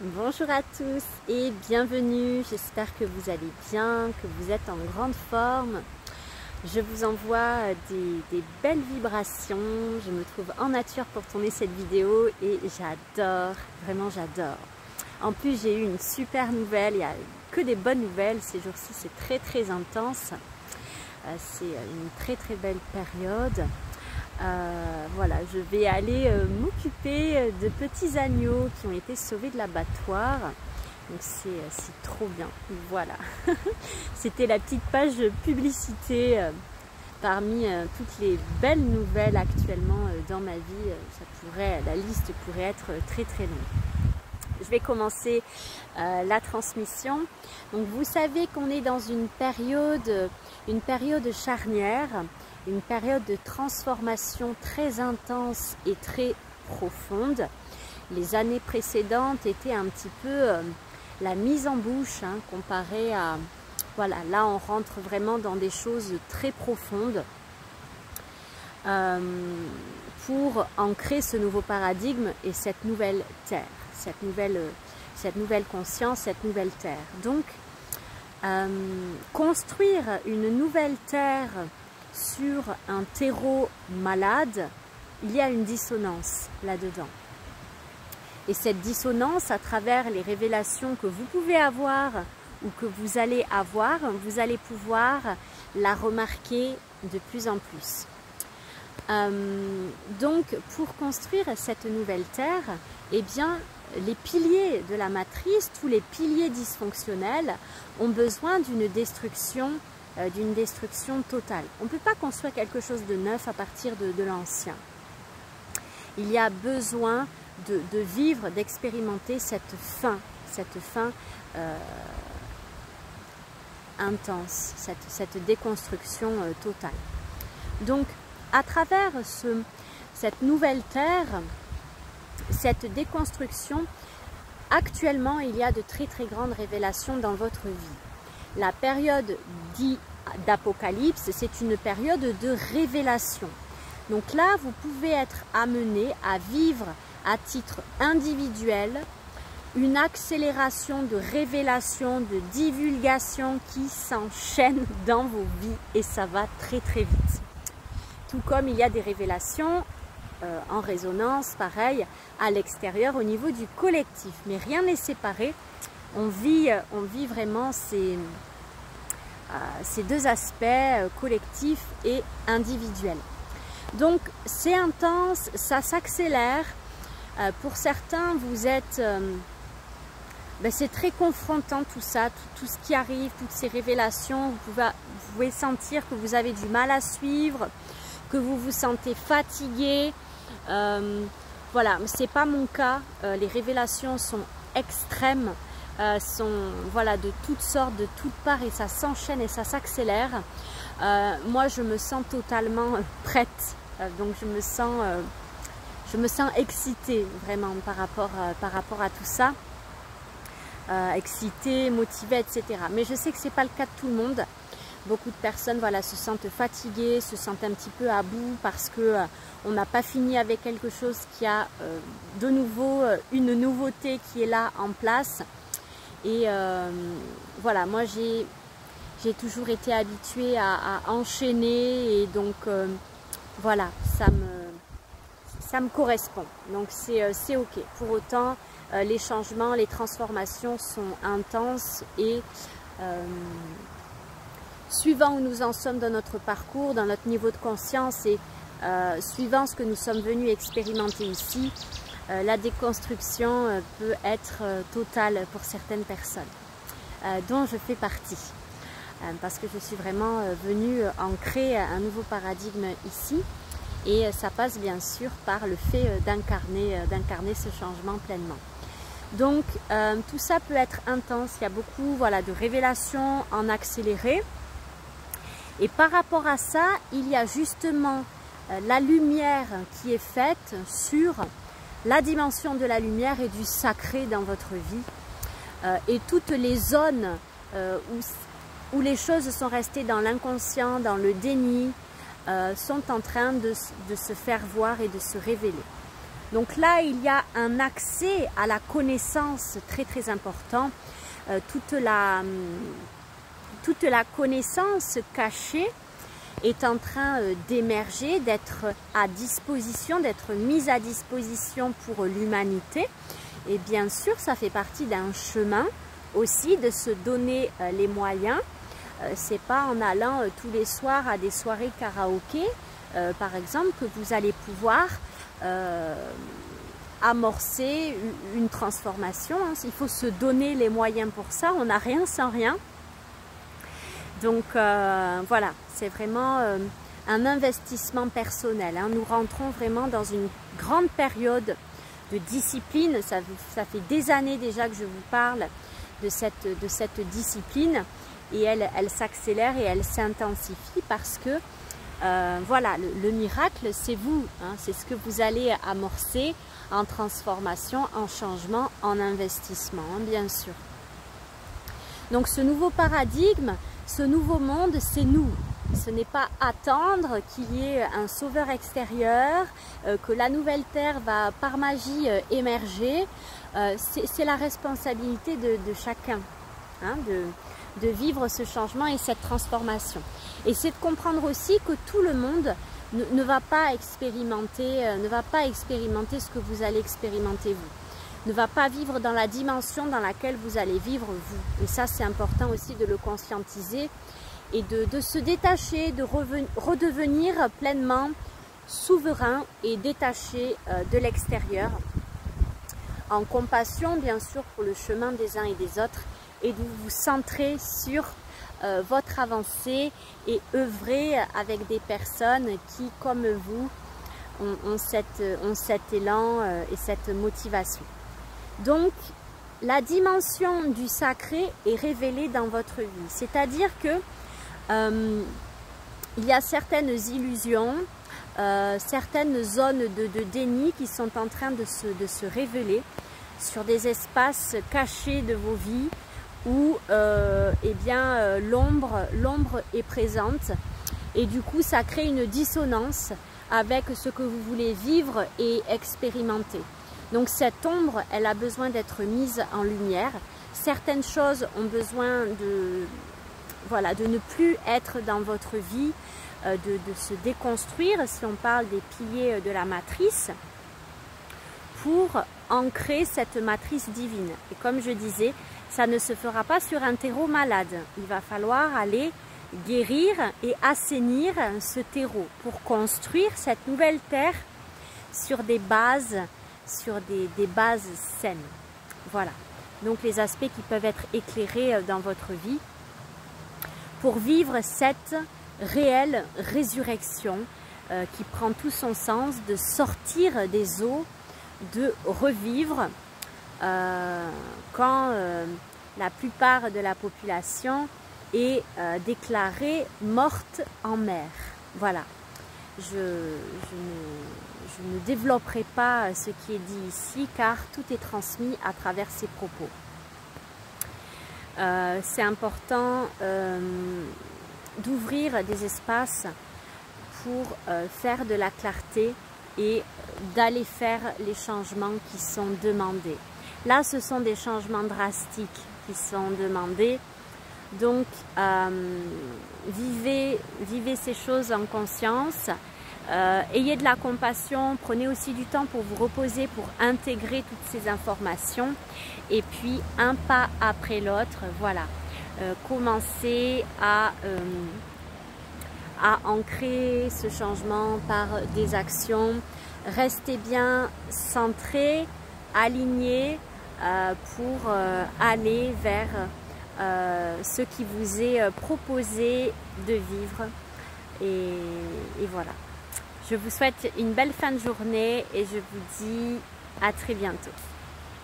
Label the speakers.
Speaker 1: Bonjour à tous et bienvenue, j'espère que vous allez bien, que vous êtes en grande forme. Je vous envoie des belles vibrations, je me trouve en nature pour tourner cette vidéo et j'adore, vraiment j'adore. En plus j'ai eu une super nouvelle, il n'y a que des bonnes nouvelles, ces jours-ci c'est très intense, c'est une très belle période. Voilà, je vais aller m'occuper de petits agneaux qui ont été sauvés de l'abattoir. Donc c'est trop bien. Voilà, c'était la petite page publicité parmi toutes les belles nouvelles actuellement dans ma vie. La liste pourrait être très longue. Je vais commencer la transmission. Donc vous savez qu'on est dans une période charnière, une période de transformation très intense et très profonde. Les années précédentes étaient un petit peu la mise en bouche, comparé à... Voilà, là on rentre vraiment dans des choses très profondes pour ancrer ce nouveau paradigme et cette nouvelle terre, cette nouvelle conscience, cette nouvelle terre. Donc, construire une nouvelle terre sur un terreau malade, il y a une dissonance là-dedans. Et cette dissonance, à travers les révélations que vous pouvez avoir ou que vous allez avoir, vous allez pouvoir la remarquer de plus en plus. Donc, pour construire cette nouvelle terre, eh bien, les piliers de la matrice, tous les piliers dysfonctionnels, ont besoin d'une destruction totale. On ne peut pas construire quelque chose de neuf à partir de l'ancien. Il y a besoin de vivre, d'expérimenter cette fin intense, cette déconstruction totale. Donc, à travers cette nouvelle terre, cette déconstruction, actuellement, il y a de très grandes révélations dans votre vie. La période dite d'apocalypse, c'est une période de révélation. Donc là, vous pouvez être amené à vivre à titre individuel une accélération de révélation, de divulgation qui s'enchaîne dans vos vies et ça va très vite. Tout comme il y a des révélations en résonance, pareil, à l'extérieur au niveau du collectif. Mais rien n'est séparé. On vit vraiment ces deux aspects, collectifs et individuels. Donc c'est intense, ça s'accélère. Pour certains, vous êtes... c'est très confrontant tout ça, tout ce qui arrive, toutes ces révélations. Vous pouvez sentir que vous avez du mal à suivre, que vous vous sentez fatigué. Voilà, c'est pas mon cas. Les révélations sont extrêmes, sont voilà, de toutes sortes, de toutes parts et ça s'enchaîne et ça s'accélère. Moi, je me sens totalement prête. Donc, je me sens excitée vraiment par rapport à tout ça. Excitée, motivée, etc. Mais je sais que ce n'est pas le cas de tout le monde. Beaucoup de personnes voilà, se sentent fatiguées, se sentent un petit peu à bout parce qu'on n'a pas fini avec quelque chose qui a de nouveau une nouveauté qui est là en place. Et voilà, moi j'ai toujours été habituée à enchaîner et donc voilà, ça me correspond. Donc c'est ok. Pour autant, les changements, les transformations sont intenses et suivant où nous en sommes dans notre parcours, dans notre niveau de conscience et suivant ce que nous sommes venus expérimenter ici, la déconstruction peut être totale pour certaines personnes, dont je fais partie. Parce que je suis vraiment venue ancrer un nouveau paradigme ici et ça passe bien sûr par le fait d'incarner ce changement pleinement. Donc tout ça peut être intense, il y a beaucoup voilà, de révélations en accéléré. Et par rapport à ça, il y a justement la lumière qui est faite sur la dimension de la lumière et du sacré dans votre vie. Et toutes les zones où les choses sont restées dans l'inconscient, dans le déni, sont en train de se faire voir et de se révéler. Donc là, il y a un accès à la connaissance très très important. Toute la connaissance cachée est en train d'émerger, d'être à disposition, d'être mise à disposition pour l'humanité. Et bien sûr, ça fait partie d'un chemin aussi de se donner les moyens. C'est pas en allant tous les soirs à des soirées karaoké, par exemple, que vous allez pouvoir amorcer une transformation. Il faut se donner les moyens pour ça. On n'a rien sans rien. Donc voilà, c'est vraiment un investissement personnel. Nous rentrons vraiment dans une grande période de discipline. Ça fait des années déjà que je vous parle de cette discipline et elle s'accélère et elle s'intensifie parce que voilà, le miracle c'est vous, c'est ce que vous allez amorcer en transformation, en changement, en investissement, bien sûr. Donc ce nouveau paradigme, ce nouveau monde, c'est nous. Ce n'est pas attendre qu'il y ait un sauveur extérieur, que la nouvelle terre va par magie émerger. C'est la responsabilité de chacun de vivre ce changement et cette transformation. Et c'est de comprendre aussi que tout le monde ne va pas expérimenter ce que vous allez expérimenter vous. Ne va pas vivre dans la dimension dans laquelle vous allez vivre vous. Et ça, c'est important aussi de le conscientiser et de se détacher, de redevenir pleinement souverain et détaché de l'extérieur, en compassion bien sûr pour le chemin des uns et des autres, et de vous centrer sur votre avancée et œuvrer avec des personnes qui, comme vous, ont cet élan et cette motivation. Donc, la dimension du sacré est révélée dans votre vie. C'est-à-dire que il y a certaines illusions, certaines zones de déni qui sont en train de se révéler sur des espaces cachés de vos vies où l'ombre est présente et du coup ça crée une dissonance avec ce que vous voulez vivre et expérimenter. Donc cette ombre, elle a besoin d'être mise en lumière. Certaines choses ont besoin de ne plus être dans votre vie, de se déconstruire, si on parle des piliers de la matrice, pour ancrer cette matrice divine. Et comme je disais, ça ne se fera pas sur un terreau malade. Il va falloir aller guérir et assainir ce terreau pour construire cette nouvelle terre sur des bases, des bases saines. Voilà. Donc les aspects qui peuvent être éclairés dans votre vie pour vivre cette réelle résurrection qui prend tout son sens, de sortir des eaux, de revivre quand la plupart de la population est déclarée morte en mer. Voilà. Je ne développerai pas ce qui est dit ici car tout est transmis à travers ces propos. C'est important d'ouvrir des espaces pour faire de la clarté et d'aller faire les changements qui sont demandés. Là, ce sont des changements drastiques qui sont demandés. Donc, vivez ces choses en conscience. Ayez de la compassion, prenez aussi du temps pour vous reposer, pour intégrer toutes ces informations. Et puis, un pas après l'autre, voilà. Commencez à ancrer ce changement par des actions. Restez bien centré, aligné pour aller vers ce qui vous est proposé de vivre. Et voilà. Je vous souhaite une belle fin de journée et je vous dis à très bientôt.